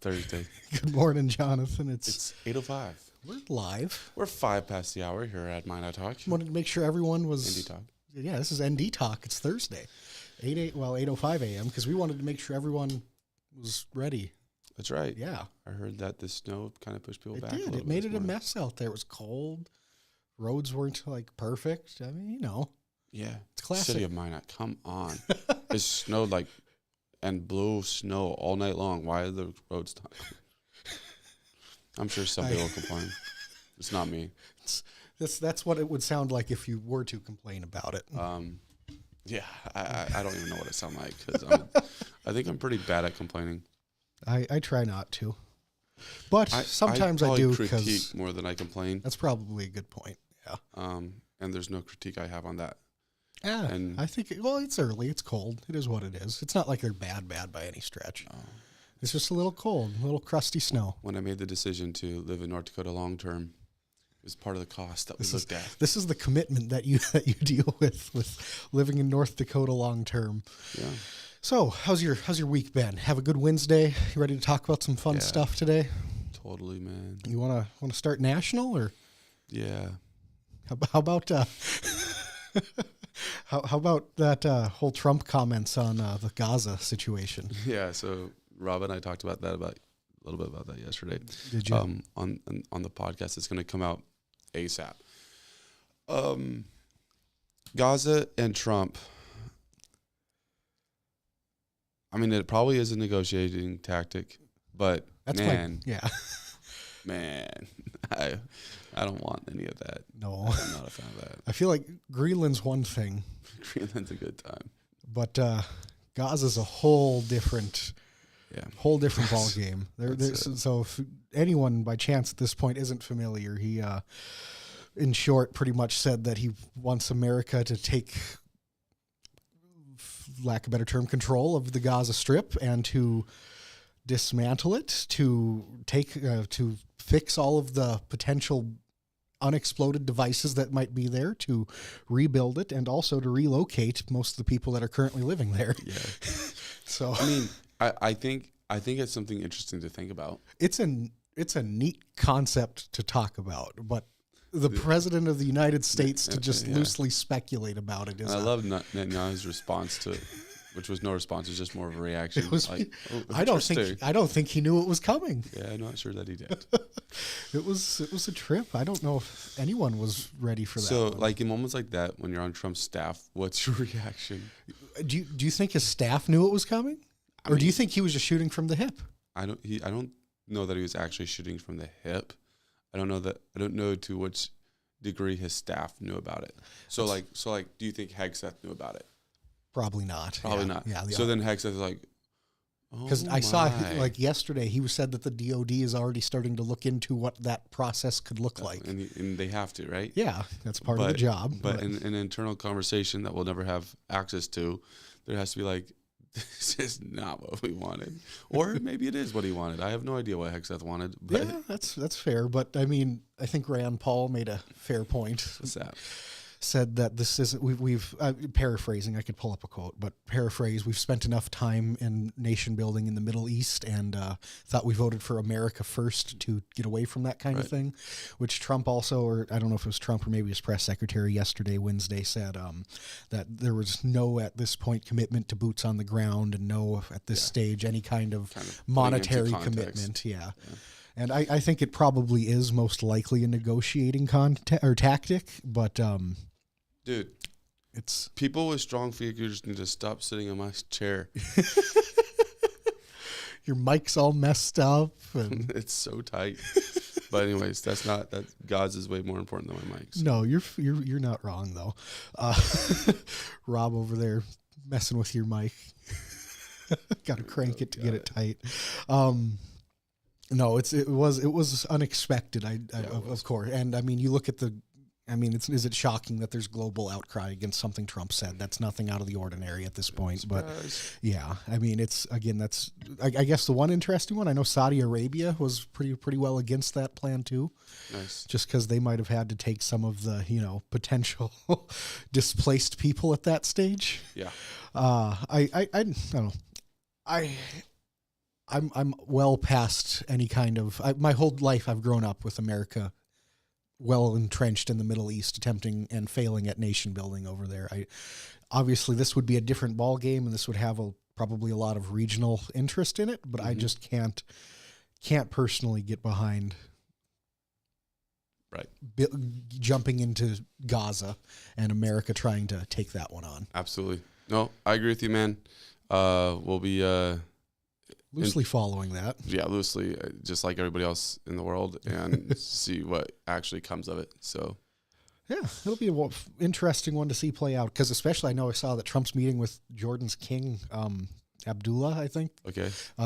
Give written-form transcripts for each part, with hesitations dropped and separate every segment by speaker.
Speaker 1: Thursday.
Speaker 2: Good morning, Jonathan.
Speaker 1: It's 8:05.
Speaker 2: We're live.
Speaker 1: We're 5 past the hour here at Minot Talk.
Speaker 2: Wanted to make sure everyone was...
Speaker 1: ND Talk.
Speaker 2: Yeah, this is ND Talk. It's Thursday. 8:05 a.m. because we wanted to make sure everyone was ready.
Speaker 1: That's right.
Speaker 2: Yeah.
Speaker 1: I heard that the snow kind of pushed people back a
Speaker 2: It
Speaker 1: little
Speaker 2: did. It
Speaker 1: bit
Speaker 2: made
Speaker 1: this
Speaker 2: it a
Speaker 1: morning.
Speaker 2: mess out there. It was cold. Roads weren't, perfect. I mean,
Speaker 1: Yeah.
Speaker 2: It's classic.
Speaker 1: City of Minot. Come on. It snowed and blew snow all night long. Why are the roads not? I'm sure somebody will complain. It's not me.
Speaker 2: That's what it would sound like if you were to complain about it.
Speaker 1: Yeah, I don't even know what it sounds like because I think I'm pretty bad at complaining.
Speaker 2: I try not to. But sometimes I do
Speaker 1: critique
Speaker 2: because
Speaker 1: more than I complain.
Speaker 2: that's probably a good point. Yeah.
Speaker 1: And there's no critique I have on that.
Speaker 2: Yeah,
Speaker 1: And
Speaker 2: I think, it's early. It's cold. It is what it is. It's not like they're bad by any stretch. It's just a little cold, a little crusty snow.
Speaker 1: When I made the decision to live in North Dakota long term, it was part of the cost that we looked at.
Speaker 2: This is the commitment that you deal with living in North Dakota long term.
Speaker 1: Yeah.
Speaker 2: So, how's your week been? Have a good Wednesday. You ready to talk about some fun stuff today?
Speaker 1: Totally, man.
Speaker 2: You wanna start national or?
Speaker 1: Yeah.
Speaker 2: How about how about that whole Trump comments on the Gaza situation?
Speaker 1: Yeah. So Rob and I talked about that a little bit about that yesterday.
Speaker 2: Did you?
Speaker 1: On the podcast, it's going to come out ASAP. Gaza and Trump. I mean, it probably is a negotiating tactic, but man, I don't want any of that.
Speaker 2: No,
Speaker 1: I'm not a fan of that.
Speaker 2: I feel like Greenland's one thing,
Speaker 1: Greenland's a good time,
Speaker 2: but Gaza's a whole different ball game. So if anyone by chance at this point isn't familiar, he, in short, pretty much said that he wants America to take, lack of a better term, control of the Gaza Strip and to dismantle it, to fix all of the potential unexploded devices that might be there, to rebuild it, and also to relocate most of the people that are currently living there.
Speaker 1: Yeah.
Speaker 2: So
Speaker 1: I mean, I think it's something interesting to think about.
Speaker 2: It's a neat concept to talk about, but the president of the United States to just loosely speculate about it is.
Speaker 1: And I love Netanyahu's response to it, which was no response; it was just more of a reaction.
Speaker 2: It was, I don't think he knew it was coming.
Speaker 1: Yeah, I'm not sure that he did.
Speaker 2: It was a trip. I don't know if anyone was ready for that.
Speaker 1: So, in moments like that, when you're on Trump's staff, what's your reaction?
Speaker 2: Do you think his staff knew it was coming, or do you think he was just shooting from the hip?
Speaker 1: I don't know that he was actually shooting from the hip. I don't know to which degree his staff knew about it. So do you think Hegseth knew about it?
Speaker 2: Probably not.
Speaker 1: Probably not. Yeah. So then Hegseth is like,
Speaker 2: because I saw yesterday he said that the DOD is already starting to look into what that process could look like,
Speaker 1: and they have to, right?
Speaker 2: Yeah, that's part of the job.
Speaker 1: But in an internal conversation that we'll never have access to, there has to be this is not what we wanted, or maybe it is what he wanted. I have no idea what Hegseth wanted. But
Speaker 2: yeah, that's fair. But I mean, I think Rand Paul made a fair point.
Speaker 1: What's that?
Speaker 2: Said that this isn't, we've paraphrasing, I could pull up a quote, but paraphrase, we've spent enough time in nation building in the Middle East and thought we voted for America first to get away from that kind of thing, which Trump also, or I don't know if it was Trump or maybe his press secretary Wednesday said that there was no, at this point, commitment to boots on the ground and no, at this stage, any kind of monetary commitment. Yeah. And I think it probably is most likely a negotiating tactic, but
Speaker 1: dude,
Speaker 2: it's
Speaker 1: people with strong figures need to stop sitting in my chair.
Speaker 2: Your mic's all messed up, and
Speaker 1: it's so tight. But anyways, that God's is way more important than my mics.
Speaker 2: No, you're not wrong though. Rob over there messing with your mic. Got to crank it to get it tight. No, it was unexpected. Of course, and I mean, you look at is it shocking that there's global outcry against something Trump said? That's nothing out of the ordinary at this point. But yeah, I mean, it's again, that's I guess the one interesting one. I know Saudi Arabia was pretty well against that plan too.
Speaker 1: Nice,
Speaker 2: just because they might have had to take some of the potential displaced people at that stage.
Speaker 1: Yeah,
Speaker 2: I don't know. I'm well past any kind of. My whole life, I've grown up with America well entrenched in the Middle East, attempting and failing at nation building over there. Obviously this would be a different ball game, and this would have probably a lot of regional interest in it. But I just can't personally get behind jumping into Gaza and America trying to take that one on.
Speaker 1: Absolutely. No, I agree with you, man. We'll be
Speaker 2: loosely following that.
Speaker 1: Yeah, loosely, just like everybody else in the world, and see what actually comes of it. So,
Speaker 2: yeah, it'll be an interesting one to see play out, because especially I saw that Trump's meeting with Jordan's king, Abdullah, I think,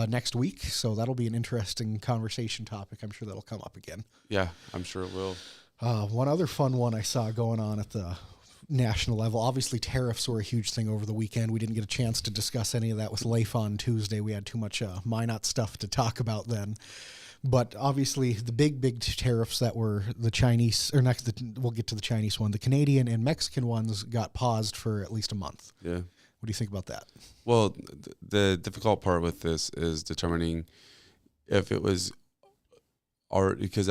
Speaker 2: next week. So that'll be an interesting conversation topic. I'm sure that'll come up again.
Speaker 1: Yeah, I'm sure it will.
Speaker 2: One other fun one I saw going on at the national level. Obviously, tariffs were a huge thing over the weekend. We didn't get a chance to discuss any of that with Leif on Tuesday. We had too much Minot stuff to talk about then. But obviously, the big tariffs that were the Chinese, or we'll get to the Chinese one. The Canadian and Mexican ones got paused for at least a month.
Speaker 1: Yeah.
Speaker 2: What do you think about that?
Speaker 1: Well, the difficult part with this is determining if it was, because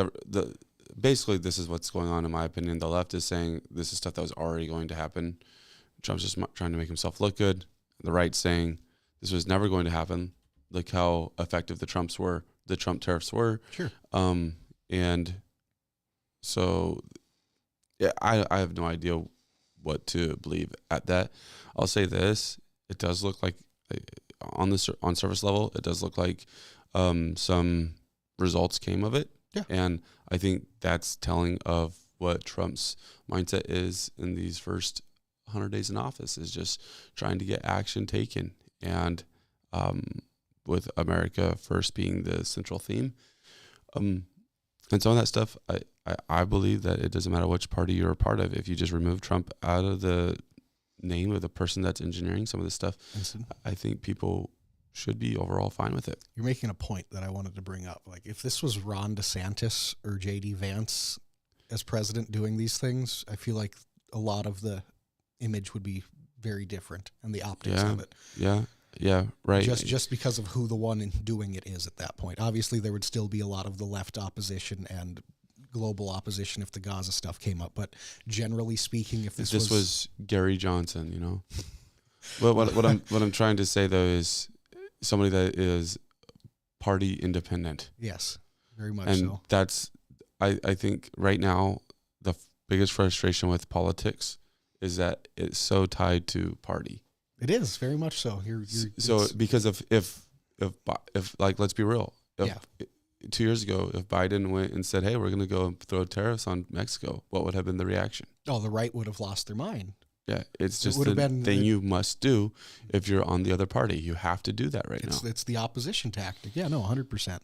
Speaker 1: basically this is what's going on in my opinion. The left is saying this is stuff that was already going to happen. Trump's just trying to make himself look good. The right saying this was never going to happen. Look how effective the Trump tariffs were.
Speaker 2: Sure.
Speaker 1: And so, yeah, I have no idea what to believe at that. I'll say this: it does look like on surface level, it does look like some results came of it.
Speaker 2: Yeah.
Speaker 1: And I think that's telling of what Trump's mindset is in these first 100 days in office, is just trying to get action taken. And with America first being the central theme. And some of that stuff, I believe that it doesn't matter which party you're a part of. If you just remove Trump out of the name of the person that's engineering some of this stuff, I think people should be overall fine with it.
Speaker 2: You're making a point that I wanted to bring up. Like, if this was Ron DeSantis or J.D. Vance as president doing these things, I feel like a lot of the image would be very different, and the optics of it.
Speaker 1: Yeah, right.
Speaker 2: Just because of who the one doing it is at that point. Obviously, there would still be a lot of the left opposition and global opposition if the Gaza stuff came up. But generally speaking, if this
Speaker 1: was Gary Johnson, Well, what I'm trying to say though is somebody that is party independent.
Speaker 2: Yes, very much
Speaker 1: and
Speaker 2: so.
Speaker 1: That's I think right now the biggest frustration with politics is that it's so tied to party.
Speaker 2: It is very much so.
Speaker 1: So because if like, let's be real. 2 years ago, if Biden went and said, "Hey, we're going to go and throw tariffs on Mexico," what would have been the reaction?
Speaker 2: Oh, the right would have lost their mind.
Speaker 1: Yeah, it's just the thing you must do if you're on the other party. You have to do that right now.
Speaker 2: It's the opposition tactic. Yeah, no, 100%.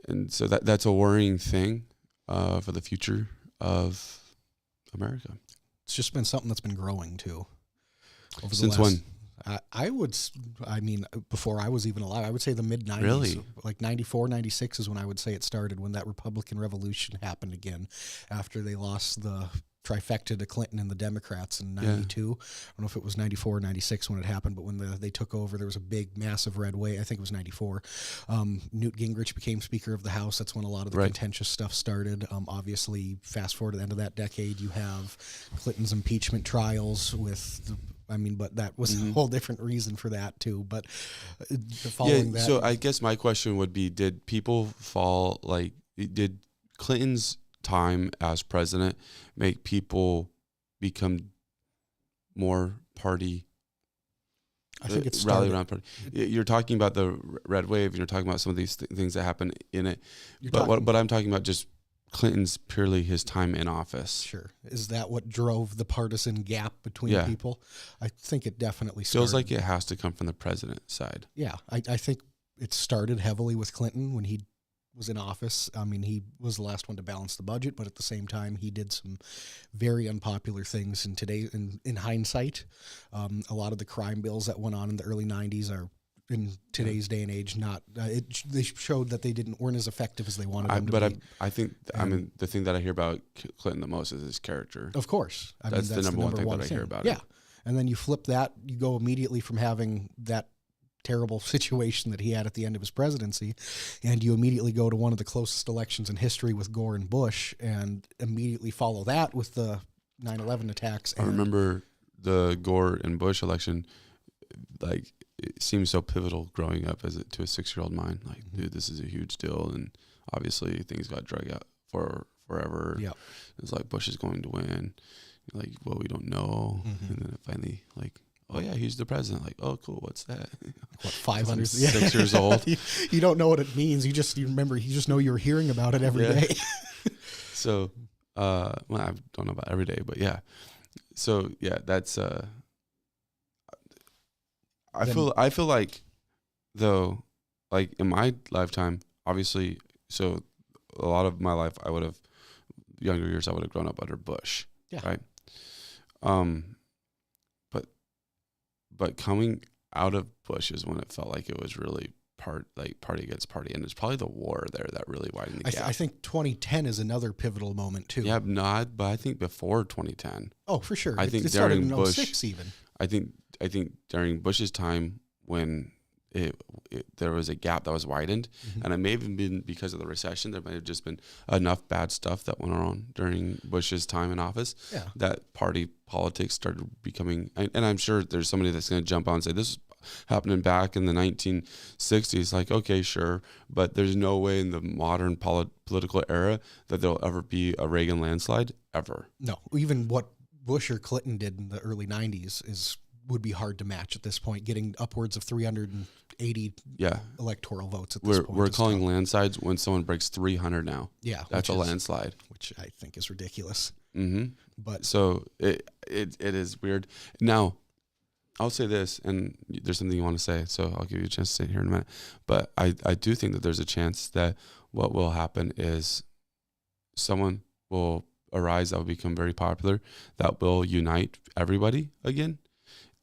Speaker 1: And so that's a worrying thing for the future of America.
Speaker 2: It's just been something that's been growing too.
Speaker 1: Since when?
Speaker 2: I mean, before I was even alive, I would say the mid-90s.
Speaker 1: Really?
Speaker 2: Like 94, 96 is when I would say it started, when that Republican Revolution happened again after they lost the trifecta to Clinton and the Democrats in 92. I don't know if it was 94 or 96 when it happened, but when they took over, there was a big, massive red wave. I think it was 94. Newt Gingrich became Speaker of the House. That's when a lot of the contentious stuff started. Obviously, fast forward to the end of that decade, you have Clinton's impeachment trials but that was a whole different reason for that too. But following that.
Speaker 1: So I guess my question would be, did Clinton's time as president make people become more party?
Speaker 2: I think it's
Speaker 1: rally around party. You're talking about the red wave, and you're talking about some of these things that happen in it. But I'm talking about just Clinton's purely his time in office.
Speaker 2: Sure. Is that what drove the partisan gap between people? I think it definitely started.
Speaker 1: Feels like it has to come from the president's side.
Speaker 2: Yeah. I think it started heavily with Clinton when he was in office. I mean, he was the last one to balance the budget, but at the same time, he did some very unpopular things. And today, in hindsight, a lot of the crime bills that went on in the early 90s are, in today's day and age, they showed that they weren't as effective as they wanted them to be.
Speaker 1: I think, the thing that I hear about Clinton the most is his character.
Speaker 2: Of course.
Speaker 1: That's the number one thing that I hear about
Speaker 2: him. Yeah. And then you flip that, you go immediately from having that terrible situation that he had at the end of his presidency, and you immediately go to one of the closest elections in history with Gore and Bush, and immediately follow that with the 9/11 attacks.
Speaker 1: I remember the Gore and Bush election, like, it seemed so pivotal growing up to a 6-year-old mind. Like, dude, this is a huge deal, and obviously things got dragged out for forever.
Speaker 2: Yeah,
Speaker 1: it was like Bush is going to win. Like, well, we don't know, and then it finally, like, oh yeah, he's the president. Like, oh cool, what's that?
Speaker 2: What, 500?
Speaker 1: 6 years old.
Speaker 2: You don't know what it means. You remember. You just know you're hearing about it every day.
Speaker 1: So, well, I don't know about every day, but yeah. So yeah, that's. I feel like, though, like in my lifetime, obviously, so a lot of my life, younger years, I would have grown up under Bush.
Speaker 2: Yeah.
Speaker 1: Right. But coming out of Bush is when it felt like it was really party against party, and it's probably the war there that really widened the gap.
Speaker 2: I think 2010 is another pivotal moment too.
Speaker 1: Yeah, but I think before 2010.
Speaker 2: Oh, for sure.
Speaker 1: I think
Speaker 2: it started
Speaker 1: during
Speaker 2: in
Speaker 1: Bush,
Speaker 2: 06 even.
Speaker 1: I think during Bush's time when there was a gap that was widened, and it may have been because of the recession. There might have just been enough bad stuff that went on during Bush's time in office that party politics started becoming. And I'm sure there's somebody that's going to jump on and say this is happening back in the 1960s. Like, okay, sure, but there's no way in the modern political era that there'll ever be a Reagan landslide ever.
Speaker 2: No, even what Bush or Clinton did in the early 90s would be hard to match at this point, getting upwards of 380 electoral votes at this point.
Speaker 1: We're calling landslides when someone breaks 300 now.
Speaker 2: Yeah.
Speaker 1: That's a landslide.
Speaker 2: Which I think is ridiculous.
Speaker 1: Mm-hmm.
Speaker 2: But
Speaker 1: so it is weird. Now, I'll say this, and there's something you want to say, so I'll give you a chance to say it here in a minute. But I do think that there's a chance that what will happen is someone will arise that will become very popular, that will unite everybody again,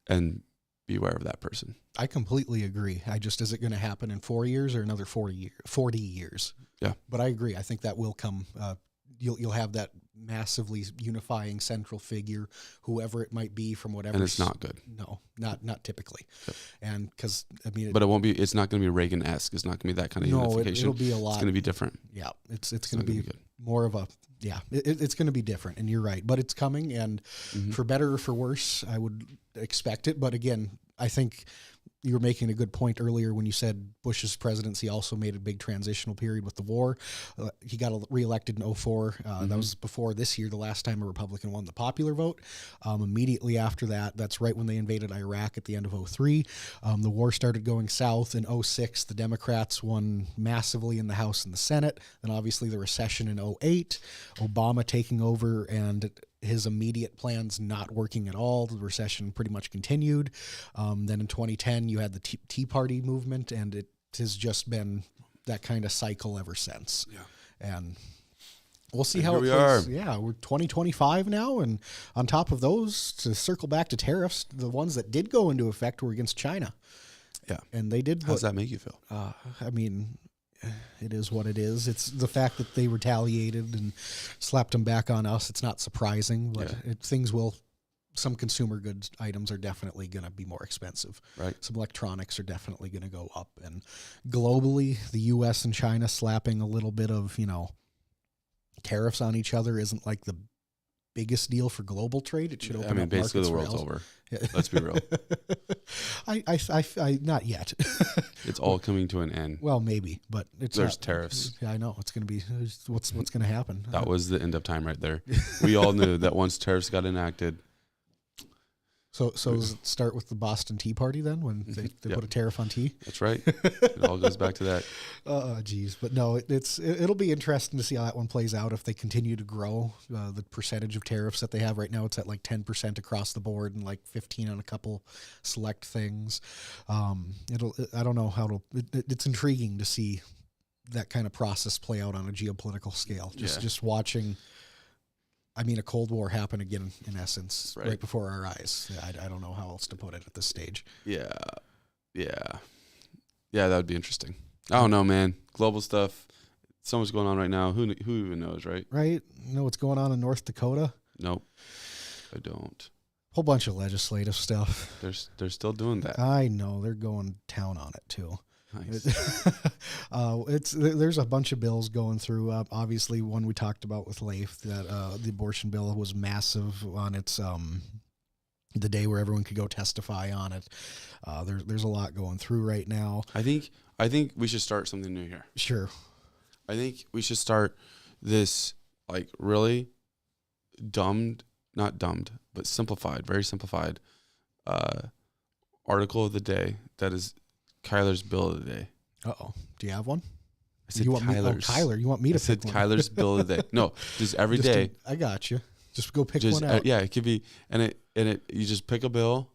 Speaker 1: and beware of that person.
Speaker 2: I completely agree. Is it going to happen in 4 years or another 40 years?
Speaker 1: Yeah.
Speaker 2: But I agree. I think that will come. You'll have that massively unifying central figure, whoever it might be from whatever.
Speaker 1: And it's not good.
Speaker 2: No, not typically. Yep. And because, I mean.
Speaker 1: But it's not going to be Reagan-esque. It's not going to be that kind of unification.
Speaker 2: It'll be a lot.
Speaker 1: It's going to be different.
Speaker 2: Yeah. It's going to be more of a, it's going to be different. And you're right. But it's coming. And for better or for worse, I would expect it. But again, I think you were making a good point earlier when you said Bush's presidency also made a big transitional period with the war. He got reelected in 2004. That was before this year, the last time a Republican won the popular vote. Immediately after that, that's right when they invaded Iraq at the end of 2003. The war started going south. In 2006, the Democrats won massively in the House and the Senate. Then obviously the recession in 2008, Obama taking over and his immediate plans not working at all. The recession pretty much continued. Then in 2010, you had the Tea Party movement, and it has just been that kind of cycle ever since. Yeah. And we'll see how it goes. Yeah, we're 2025 now, and on top of those, to circle back to tariffs, the ones that did go into effect were against China.
Speaker 1: Yeah.
Speaker 2: And they did.
Speaker 1: How does that make you feel?
Speaker 2: I mean, it is what it is. It's the fact that they retaliated and slapped them back on us. It's not surprising, but some consumer goods items are definitely going to be more expensive.
Speaker 1: Right.
Speaker 2: Some electronics are definitely going to go up. And globally, the U.S. and China slapping a little bit of, tariffs on each other isn't like the biggest deal for global trade. It should open up
Speaker 1: basically
Speaker 2: markets
Speaker 1: the world's over. Let's be real.
Speaker 2: I not yet.
Speaker 1: It's all coming to an end.
Speaker 2: Well, maybe, but
Speaker 1: there's tariffs.
Speaker 2: Yeah, I know it's going to be what's going to happen.
Speaker 1: That was the end of time right there. We all knew that once tariffs got enacted.
Speaker 2: So does it start with the Boston Tea Party then, when they put a tariff on tea?
Speaker 1: That's right. It all goes back to that.
Speaker 2: Geez. But no, it'll be interesting to see how that one plays out if they continue to grow the percentage of tariffs that they have right now. It's at like 10% across the board and like 15 on a couple select things. I don't know how it's intriguing to see that kind of process play out on a geopolitical scale. Just watching. I mean, a Cold War happened again, in essence, right before our eyes. I don't know how else to put it at this stage.
Speaker 1: Yeah, that would be interesting. I don't know, man. Global stuff. So much going on right now. Who even knows, right?
Speaker 2: Right. You know what's going on in North Dakota?
Speaker 1: Nope, I don't.
Speaker 2: Whole bunch of legislative stuff.
Speaker 1: They're still doing that.
Speaker 2: I know they're going town on it too.
Speaker 1: Nice.
Speaker 2: There's a bunch of bills going through. Obviously, one we talked about with Leif, that the abortion bill was massive on its the day where everyone could go testify on it. There's a lot going through right now.
Speaker 1: I think we should start something new here.
Speaker 2: Sure.
Speaker 1: I think we should start this like really not dumbed, but simplified, very simplified article of the day that is Kyler's bill of the day.
Speaker 2: Uh-oh. Do you have one?
Speaker 1: I said
Speaker 2: Kyler's. Kyler, you want me to pick one?
Speaker 1: Kyler's bill of the day. No, just every day.
Speaker 2: I got you. Just go pick one out.
Speaker 1: Yeah, it could be, and you just pick a bill,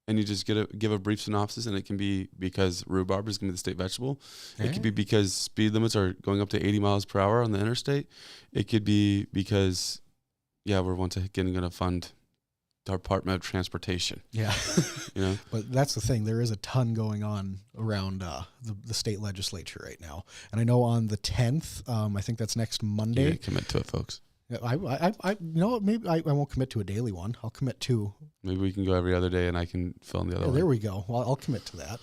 Speaker 1: and you just give a brief synopsis, and it can be because rhubarb is going to be the state vegetable. It could be because speed limits are going up to 80 miles per hour on the interstate. It could be because, we're going to fund the Department of Transportation.
Speaker 2: Yeah.
Speaker 1: You know?
Speaker 2: But that's the thing. There is a ton going on around the state legislature right now. And I know on the 10th, I think that's next Monday.
Speaker 1: Yeah, commit to it, folks.
Speaker 2: Maybe I won't commit to a daily one. I'll commit to.
Speaker 1: Maybe we can go every other day and I can fill in the other one.
Speaker 2: There we go. Well, I'll commit to that.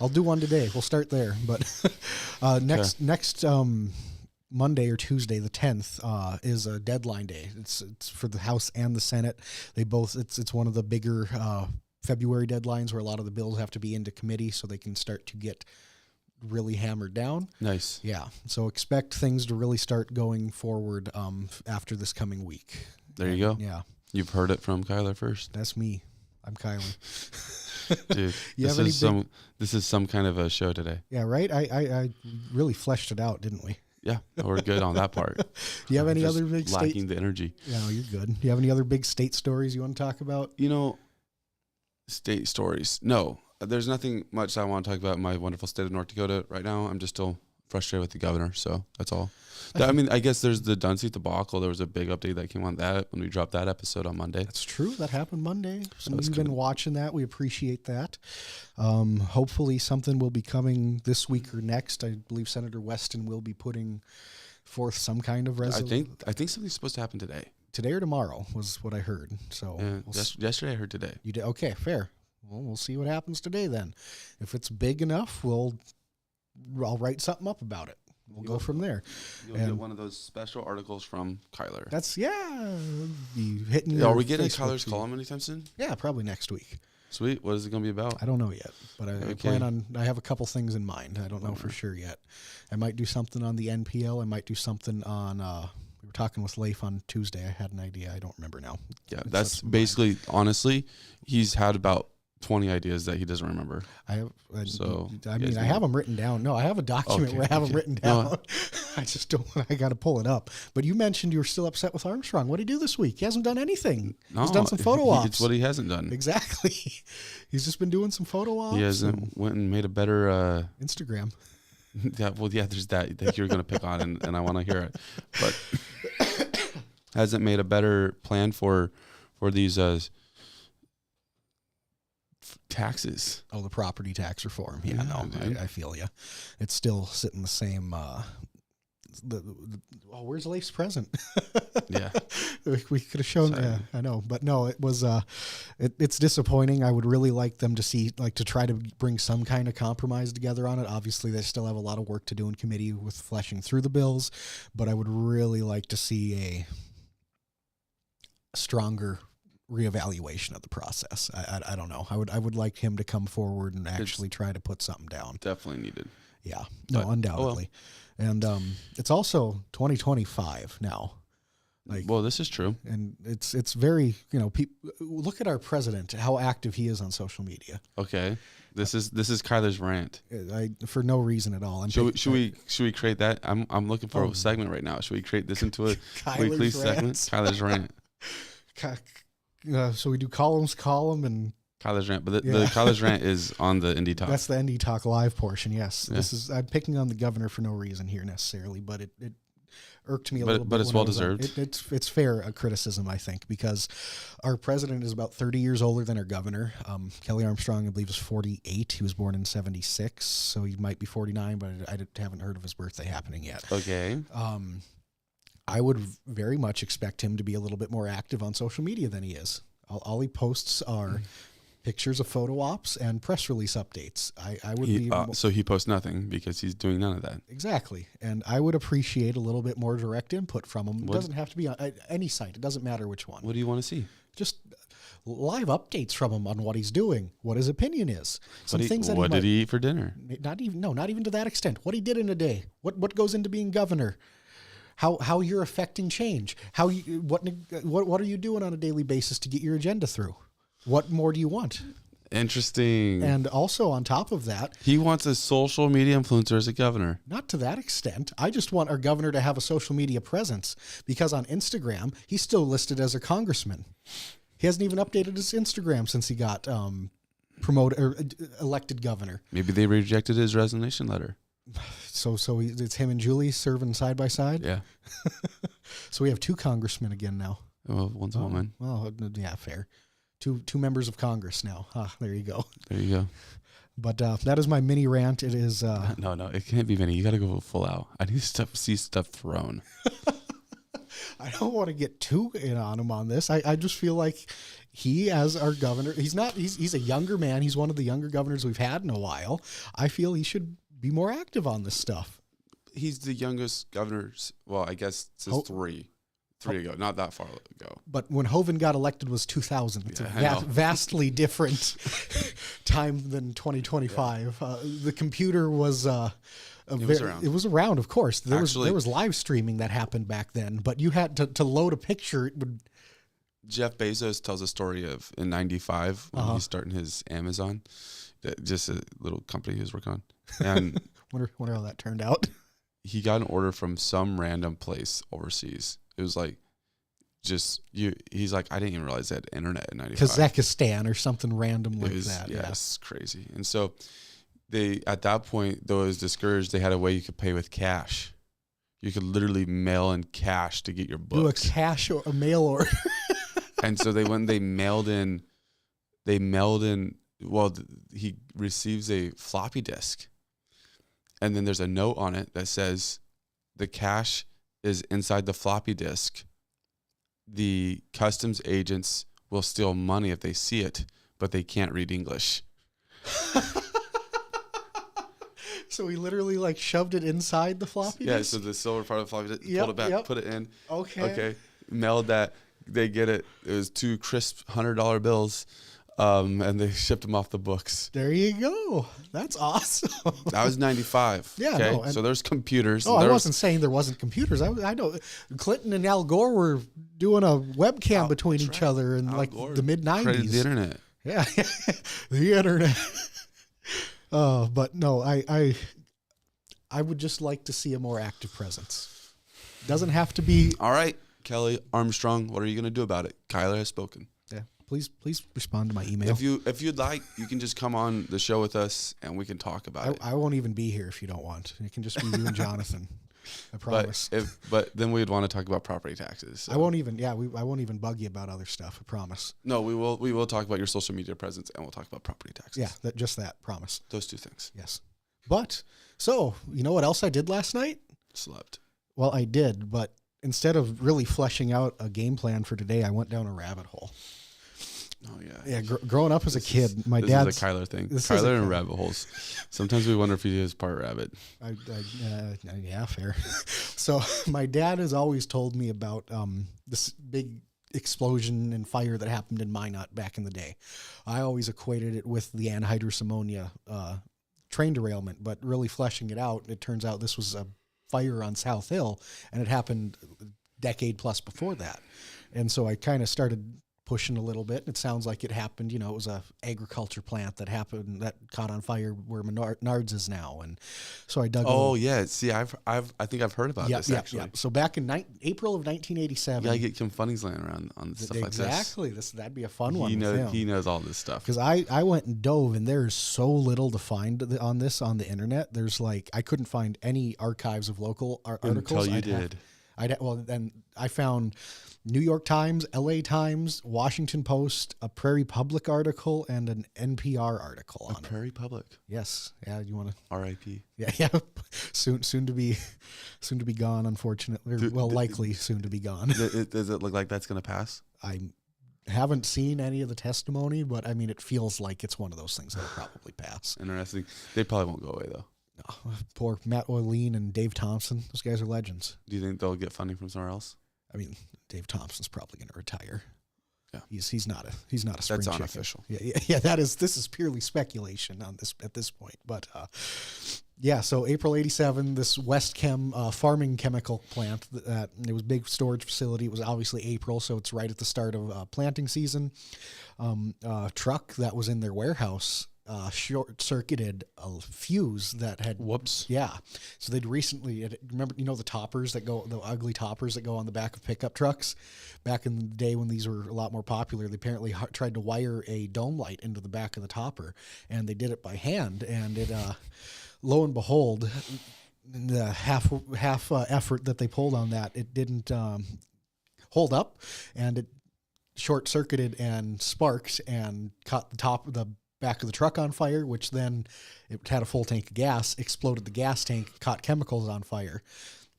Speaker 2: I'll do one today. We'll start there. But next Monday or Tuesday, the 10th, is a deadline day. It's for the House and the Senate. It's one of the bigger February deadlines where a lot of the bills have to be into committee so they can start to get really hammered down.
Speaker 1: Nice.
Speaker 2: Yeah. So expect things to really start going forward after this coming week.
Speaker 1: There you go.
Speaker 2: Yeah.
Speaker 1: You've heard it from Kyler first.
Speaker 2: That's me. I'm Kyler.
Speaker 1: Dude, this is some kind of a show today.
Speaker 2: Yeah, right? I really fleshed it out, didn't we?
Speaker 1: Yeah, we're good on that part.
Speaker 2: Do you have any other big
Speaker 1: lacking the energy?
Speaker 2: No, you're good. Do you have any other big state stories you want to talk about?
Speaker 1: State stories. No, there's nothing much I want to talk about in my wonderful state of North Dakota right now. I'm just still frustrated with the governor, so that's all. I guess there's the Dunseith debacle. There was a big update that came on that when we dropped that episode on Monday.
Speaker 2: That's true. That happened Monday. So you've been watching that. We appreciate that. Hopefully something will be coming this week or next. I believe Senator Weston will be putting forth some kind of resolution.
Speaker 1: I think something's supposed to happen today.
Speaker 2: Today or tomorrow was what I heard. So
Speaker 1: yesterday I heard today.
Speaker 2: You did? Okay, fair. Well, we'll see what happens today then. If it's big enough, I'll write something up about it. We'll go from there.
Speaker 1: You'll get one of those special articles from Kyler.
Speaker 2: Be hitting.
Speaker 1: Are we getting Kyler's column anytime soon?
Speaker 2: Yeah, probably next week.
Speaker 1: Sweet. What is it going to be about?
Speaker 2: I don't know yet, but I plan on. I have a couple things in mind. I don't know for sure yet. I might do something on the NPL. I might do something on. We were talking with Leif on Tuesday. I had an idea. I don't remember now.
Speaker 1: Yeah, that's basically. Honestly, he's had about 20 ideas that he doesn't remember. I have
Speaker 2: them written down. No, I have a document where I have them written down. No. I just don't. I got to pull it up. But you mentioned you were still upset with Armstrong. What did he do this week? He hasn't done anything. No, he's done some photo ops.
Speaker 1: It's what he hasn't done.
Speaker 2: Exactly. He's just been doing some photo ops.
Speaker 1: He hasn't went and made a better
Speaker 2: Instagram.
Speaker 1: There's that you're going to pick on, and I want to hear it. But hasn't made a better plan for these taxes.
Speaker 2: Oh, the property tax reform. Yeah, I feel you. It's still sitting the same. Where's Leif's present?
Speaker 1: Yeah,
Speaker 2: we could have shown. Yeah, I know, but no, it was. It's disappointing. I would really like them to try to bring some kind of compromise together on it. Obviously, they still have a lot of work to do in committee with fleshing through the bills, but I would really like to see a stronger reevaluation of the process. I don't know. I would like him to come forward and actually try to put something down.
Speaker 1: Definitely needed.
Speaker 2: Yeah. No, but, undoubtedly. And it's also 2025 now.
Speaker 1: This is true.
Speaker 2: And it's very, look at our president, how active he is on social media.
Speaker 1: Okay. This is Kyler's rant.
Speaker 2: For no reason at all.
Speaker 1: Should we create that? I'm looking for a segment right now. Should we create this into a weekly segment? Kyler's rant.
Speaker 2: So we do column and
Speaker 1: Kyler's rant, but the Kyler's rant is on the Indie Talk.
Speaker 2: That's the Indie Talk live portion. Yes, I'm picking on the governor for no reason here necessarily, but it irked me a little bit. But
Speaker 1: it's well deserved.
Speaker 2: It's fair criticism, I think, because our president is about 30 years older than our governor. Kelly Armstrong, I believe, is 48. He was born in 76, so he might be 49, but I haven't heard of his birthday happening yet.
Speaker 1: Okay.
Speaker 2: I would very much expect him to be a little bit more active on social media than he is. All he posts are pictures of photo ops and press release updates. I would be
Speaker 1: so he posts nothing because he's doing none of that.
Speaker 2: Exactly, and I would appreciate a little bit more direct input from him. It doesn't have to be on any site. It doesn't matter which one.
Speaker 1: What do you want to see?
Speaker 2: Just live updates from him on what he's doing, what his opinion is.
Speaker 1: What did he eat for dinner?
Speaker 2: Not even to that extent. What he did in a day. What goes into being governor. How you're affecting change. What are you doing on a daily basis to get your agenda through? What more do you want?
Speaker 1: Interesting.
Speaker 2: And also on top of that,
Speaker 1: he wants a social media influencer as a governor.
Speaker 2: Not to that extent. I just want our governor to have a social media presence, because on Instagram, he's still listed as a congressman. He hasn't even updated his Instagram since he got promoted or elected governor.
Speaker 1: Maybe they rejected his resignation letter.
Speaker 2: So it's him and Julie serving side by side?
Speaker 1: Yeah.
Speaker 2: So we have 2 congressmen again now.
Speaker 1: Well, one's a woman.
Speaker 2: Well, yeah, fair. Two members of Congress now. There you go.
Speaker 1: There you go.
Speaker 2: But that is my mini rant. It is...
Speaker 1: No, it can't be mini. You got to go full out. I need to see stuff thrown.
Speaker 2: I don't want to get too in on him on this. I just feel like he, as our governor, he's a younger man. He's one of the younger governors we've had in a while. I feel he should be more active on this stuff.
Speaker 1: He's the youngest governor. Well, I guess since three ago, not that far ago.
Speaker 2: But when Hoeven got elected was 2000. It's a vastly different time than 2025. The computer was it was around, of course. There was live streaming that happened back then, but you had to load a picture. It would.
Speaker 1: Jeff Bezos tells a story of in '95 when he's starting his Amazon, just a little company he was working on, and
Speaker 2: wonder how that turned out.
Speaker 1: He got an order from some random place overseas. It was like, he's like, I didn't even realize they had internet in '95.
Speaker 2: Kazakhstan or something random like that.
Speaker 1: Yeah, it's crazy. And so at that point, though it was discouraged, they had a way you could pay with cash. You could literally mail in cash to get your books.
Speaker 2: Do a cash or a mail order.
Speaker 1: And so they mailed in, well, he receives a floppy disk. And then there's a note on it that says the cash is inside the floppy disk. The customs agents will steal money if they see it, but they can't read English.
Speaker 2: So he literally shoved it inside the floppy disk?
Speaker 1: Yeah, so the silver part of the floppy disk, pulled it back, put it in.
Speaker 2: Okay.
Speaker 1: Mailed that. They get it. It was 2 crisp $100 bills. And they shipped them off the books.
Speaker 2: There you go. That's awesome.
Speaker 1: That was 95.
Speaker 2: Yeah.
Speaker 1: Okay?
Speaker 2: No,
Speaker 1: so there's computers.
Speaker 2: Oh, I wasn't saying there wasn't computers. I know Clinton and Al Gore were doing a webcam between each other in the mid 90s.
Speaker 1: Created the internet.
Speaker 2: Yeah. The internet. But no, I would just like to see a more active presence. Doesn't have to be.
Speaker 1: All right, Kelly Armstrong, what are you going to do about it? Kyler has spoken.
Speaker 2: Yeah. Please respond to my email.
Speaker 1: If you'd like, you can just come on the show with us and we can talk about it.
Speaker 2: I won't even be here if you don't want. It can just be you and Jonathan. I promise.
Speaker 1: But then we'd want to talk about property taxes. So.
Speaker 2: I won't even bug you about other stuff. I promise.
Speaker 1: No, we will talk about your social media presence and we'll talk about property taxes.
Speaker 2: Yeah, that promise.
Speaker 1: Those 2 things.
Speaker 2: Yes. But so you know what else I did last night?
Speaker 1: Slept.
Speaker 2: Well, I did, but instead of really fleshing out a game plan for today, I went down a rabbit hole.
Speaker 1: Oh yeah.
Speaker 2: Yeah. Growing up as a kid, my dad.
Speaker 1: This is a Kyler thing. Kyler and rabbit holes. Sometimes we wonder if he is part rabbit.
Speaker 2: Yeah, fair. So my dad has always told me about this big explosion and fire that happened in Minot back in the day. I always equated it with the anhydrous ammonia train derailment, but really fleshing it out, it turns out this was a fire on South Hill, and it happened a decade plus before that. And so I kind of started pushing a little bit. It sounds like it happened, it was a agriculture plant that caught on fire where Menards is now. And so I dug.
Speaker 1: Oh yeah. See, I think I've heard about this actually. Yeah.
Speaker 2: So back in April of 1987.
Speaker 1: Yeah, I get Kim Funnings laying around on stuff like this.
Speaker 2: Exactly. That'd be a fun one.
Speaker 1: He knows all this stuff.
Speaker 2: Because I went and dove, and there's so little to find on this on the internet. There's I couldn't find any archives of local articles.
Speaker 1: Until you did.
Speaker 2: Then I found New York Times, LA Times, Washington Post, a Prairie Public article, and an NPR article on it.
Speaker 1: Prairie Public.
Speaker 2: Yes. Yeah. You want to
Speaker 1: R.I.P.
Speaker 2: Yeah. Soon to be gone, unfortunately. Likely soon to be gone.
Speaker 1: Does it look like that's going to pass?
Speaker 2: I haven't seen any of the testimony, but I mean, it feels like it's one of those things that'll probably pass.
Speaker 1: Interesting. They probably won't go away though.
Speaker 2: No, poor Matt Oileen and Dave Thompson. Those guys are legends.
Speaker 1: Do you think they'll get funding from somewhere else?
Speaker 2: I mean, Dave Thompson's probably going to retire.
Speaker 1: Yeah,
Speaker 2: he's not a spring
Speaker 1: That's
Speaker 2: chicken.
Speaker 1: unofficial.
Speaker 2: Yeah. This is purely speculation on this at this point. But yeah, so April '87, this West Chem farming chemical plant. It was a big storage facility. It was obviously April, so it's right at the start of planting season. Truck that was in their warehouse short-circuited a fuse that had...
Speaker 1: Whoops.
Speaker 2: Yeah. So they'd recently... Remember, the toppers that go... The ugly toppers that go on the back of pickup trucks? Back in the day when these were a lot more popular, they apparently tried to wire a dome light into the back of the topper, and they did it by hand, and it... lo and behold, the half effort that they pulled on that, it didn't hold up, and it short-circuited and sparked and caught the back of the truck on fire, which then it had a full tank of gas, exploded the gas tank, caught chemicals on fire,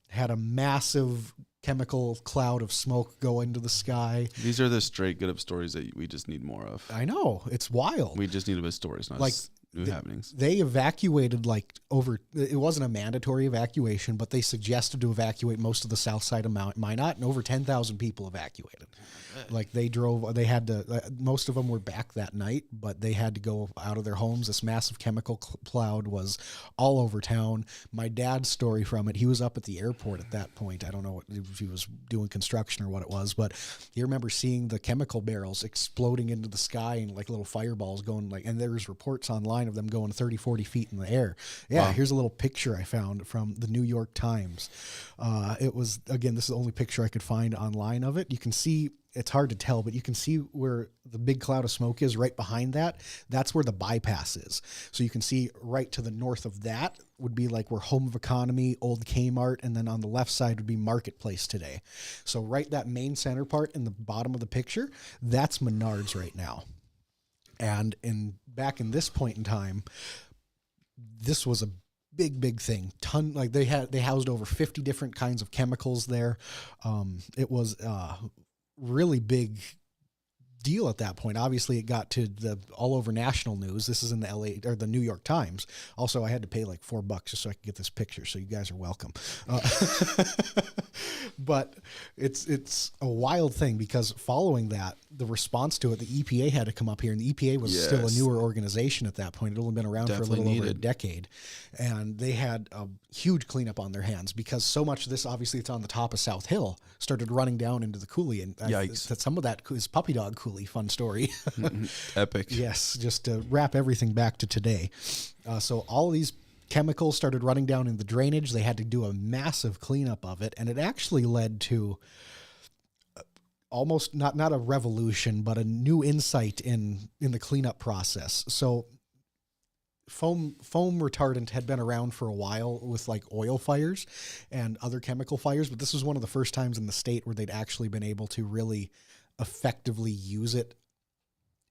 Speaker 2: had a massive chemical cloud of smoke go into the sky.
Speaker 1: These are the straight get up stories that we just need more of.
Speaker 2: I know, it's wild.
Speaker 1: We just need a bit of stories, not new happenings.
Speaker 2: They evacuated it wasn't a mandatory evacuation, but they suggested to evacuate most of the south side of Mount Minot, and over 10,000 people evacuated. Most of them were back that night, but they had to go out of their homes. This massive chemical cloud was all over town. My dad's story from it, he was up at the airport at that point. I don't know if he was doing construction or what it was, but he remember seeing the chemical barrels exploding into the sky and like little fireballs going and there's reports online of them going 30, 40 feet in the air. Yeah, wow. Here's a little picture I found from the New York Times. It was, again, this is the only picture I could find online of it. You can see, it's hard to tell, but you can see where the big cloud of smoke is right behind that. That's where the bypass is. So you can see right to the north of that would be like where Home of Economy, old Kmart, and then on the left side would be Marketplace today. So right that main center part in the bottom of the picture, that's Menards right now. And back in this point in time, this was a big thing. They housed over 50 different kinds of chemicals there. It was really big deal at that point. Obviously it got to the all over national news. This is in the LA or the New York Times. Also, I had to pay like $4 just so I could get this picture. So you guys are welcome. But it's a wild thing because following that, the response to it, the EPA had to come up here, and the EPA was still a newer organization at that point. It had only been around for a little over a decade, and they had a huge cleanup on their hands because so much of this, obviously it's on the top of South Hill, started running down into the coulee, and some of that is puppy dog coulee. Fun story.
Speaker 1: Epic.
Speaker 2: Yes, just to wrap everything back to today. So all these chemicals started running down in the drainage. They had to do a massive cleanup of it, and it actually led to almost not a revolution, but a new insight in the cleanup process. So foam retardant had been around for a while with like oil fires and other chemical fires, but this was one of the first times in the state where they'd actually been able to really effectively use it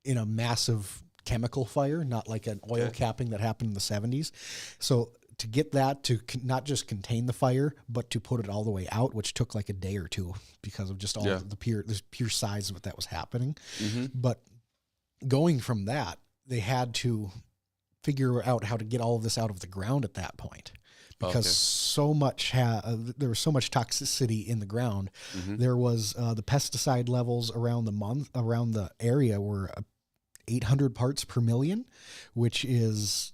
Speaker 2: in a massive chemical fire, not like an oil capping that happened in the 70s. So to get that to not just contain the fire, but to put it all the way out, which took like a day or two because of just all the pure size of it that was happening. Mm-hmm. But going from that, they had to figure out how to get all of this out of the ground at that point. Because there was so much toxicity in the ground. Mm-hmm. There was the pesticide levels around the area were 800 parts per million, which is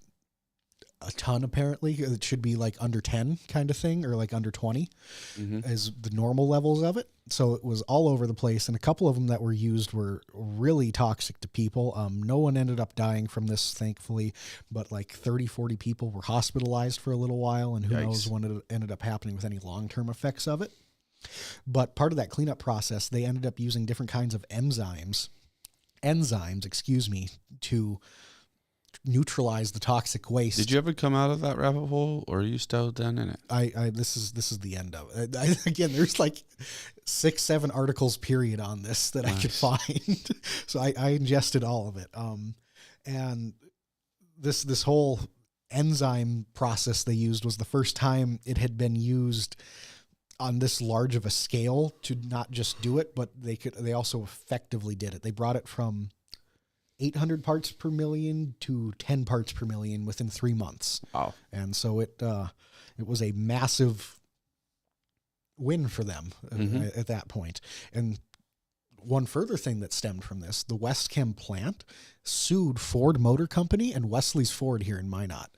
Speaker 2: a ton apparently. It should be like under 10 kind of thing, or like under 20 as the normal levels of it. So it was all over the place, and a couple of them that were used were really toxic to people. No one ended up dying from this, thankfully, but like 30, 40 people were hospitalized for a little while, and who knows when it ended up happening with any long-term effects of it. But part of that cleanup process, they ended up using different kinds of enzymes, to neutralize the toxic waste.
Speaker 1: Did you ever come out of that rabbit hole, or are you still down in it?
Speaker 2: This is the end of it. Again, there's like 6-7 articles period on this that I could find. So I ingested all of it. And this whole enzyme process they used was the first time it had been used on this large of a scale to not just do it, but they also effectively did it. They brought it from 800 parts per million to 10 parts per million within 3 months.
Speaker 1: Wow.
Speaker 2: And so it was a massive win for them at that point. And one further thing that stemmed from this, the West Chem plant sued Ford Motor Company and Wesley's Ford here in Minot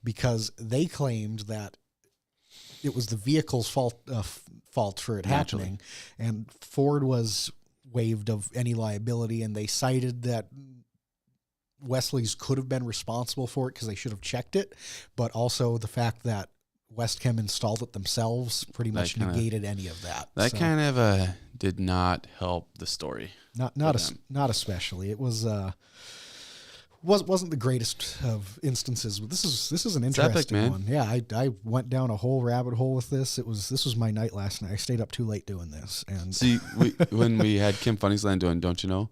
Speaker 2: because they claimed that it was the vehicle's fault for it happening, and Ford was waived of any liability, and they cited that Wesley's could have been responsible for it because they should have checked it, but also the fact that West Chem installed it themselves pretty much negated any of that.
Speaker 1: That kind of did not help the story.
Speaker 2: Not especially. It wasn't the greatest of instances. This is an interesting one. Yeah, I went down a whole rabbit hole with this. This was my night last night. I stayed up too late doing this. And
Speaker 1: see, when we had Kim Funniesland doing Don't You Know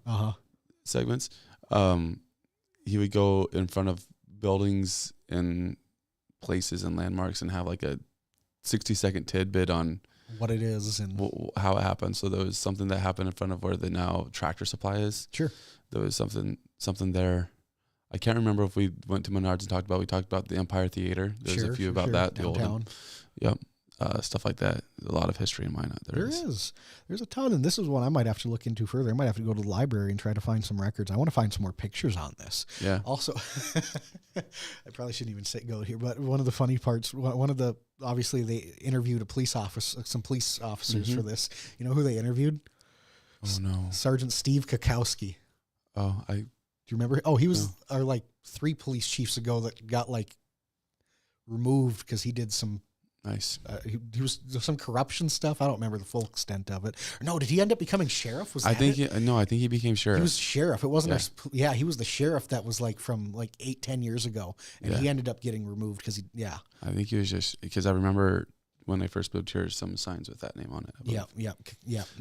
Speaker 1: segments, he would go in front of buildings and places and landmarks and have like a 60-second tidbit on
Speaker 2: what it is and
Speaker 1: how it happened. So there was something that happened in front of where the now Tractor Supply is.
Speaker 2: Sure.
Speaker 1: There was something there. I can't remember if we went to Menards and we talked about the Empire Theater. There's a few about that.
Speaker 2: Downtown.
Speaker 1: The old, stuff like that. A lot of history in Minot.
Speaker 2: There's a ton, and this is one I might have to look into further. I might have to go to the library and try to find some records. I want to find some more pictures on this.
Speaker 1: Yeah.
Speaker 2: Also, I probably shouldn't even go here, but one of the funny parts, obviously they interviewed some police officers for this. You know who they interviewed?
Speaker 1: Oh no.
Speaker 2: Sergeant Steve Kakowski.
Speaker 1: Oh,
Speaker 2: do you remember? Oh, he was like 3 police chiefs ago that got like removed because he did some.
Speaker 1: Nice.
Speaker 2: He was some corruption stuff. I don't remember the full extent of it. No, did he end up becoming sheriff?
Speaker 1: I think he became sheriff.
Speaker 2: He was sheriff. It wasn't. Yeah, he was the sheriff that was like from like 8-10 years ago, and he ended up getting removed because he. Yeah.
Speaker 1: I think he was just because I remember when I first moved here, some signs with that name on it.
Speaker 2: Yeah.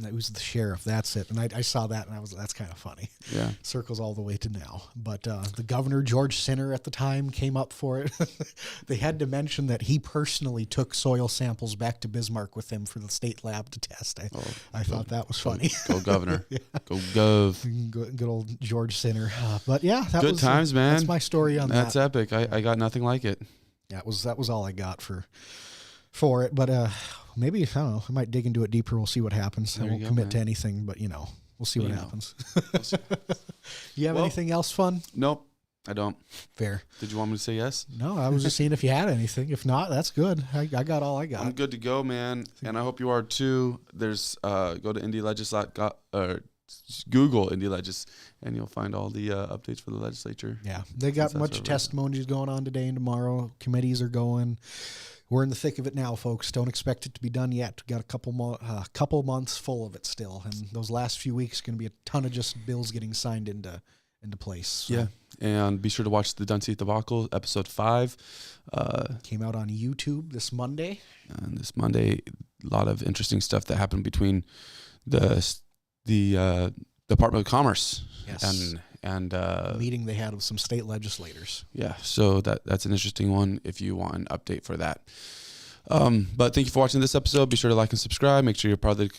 Speaker 2: It was the sheriff. That's it. And I saw that, and that's kind of funny.
Speaker 1: Yeah.
Speaker 2: Circles all the way to now. But the governor, George Sinner, at the time came up for it. They had to mention that he personally took soil samples back to Bismarck with him for the state lab to test. I thought that was funny.
Speaker 1: Go governor. Go gov.
Speaker 2: Good old George Sinner. But yeah, that
Speaker 1: was good times, man.
Speaker 2: That's my story on that.
Speaker 1: That's epic. I got nothing like it.
Speaker 2: Yeah, that was all I got for it, but maybe I don't know. I might dig into it deeper. We'll see what happens. I won't commit to anything, but we'll see what happens. You have anything else fun?
Speaker 1: Nope, I don't.
Speaker 2: Fair.
Speaker 1: Did you want me to say yes?
Speaker 2: No, I was just seeing if you had anything. If not, that's good. I got all I got.
Speaker 1: I'm good to go, man, and I hope you are too. There's go to Google Indie Legis, and you'll find all the updates for the legislature.
Speaker 2: Yeah, they got much testimonies going on today and tomorrow. Committees are going. We're in the thick of it now, folks. Don't expect it to be done yet. We've got a couple months full of it still, and those last few weeks going to be a ton of just bills getting signed into place. So.
Speaker 1: Yeah, and be sure to watch the Dunseith Debacle, episode 5.
Speaker 2: Came out on YouTube this Monday.
Speaker 1: And this Monday, a lot of interesting stuff that happened between the Department of Commerce and
Speaker 2: meeting they had with some state legislators.
Speaker 1: Yeah, so that's an interesting one if you want an update for that. But thank you for watching this episode. Be sure to like and subscribe. Make sure you're part of the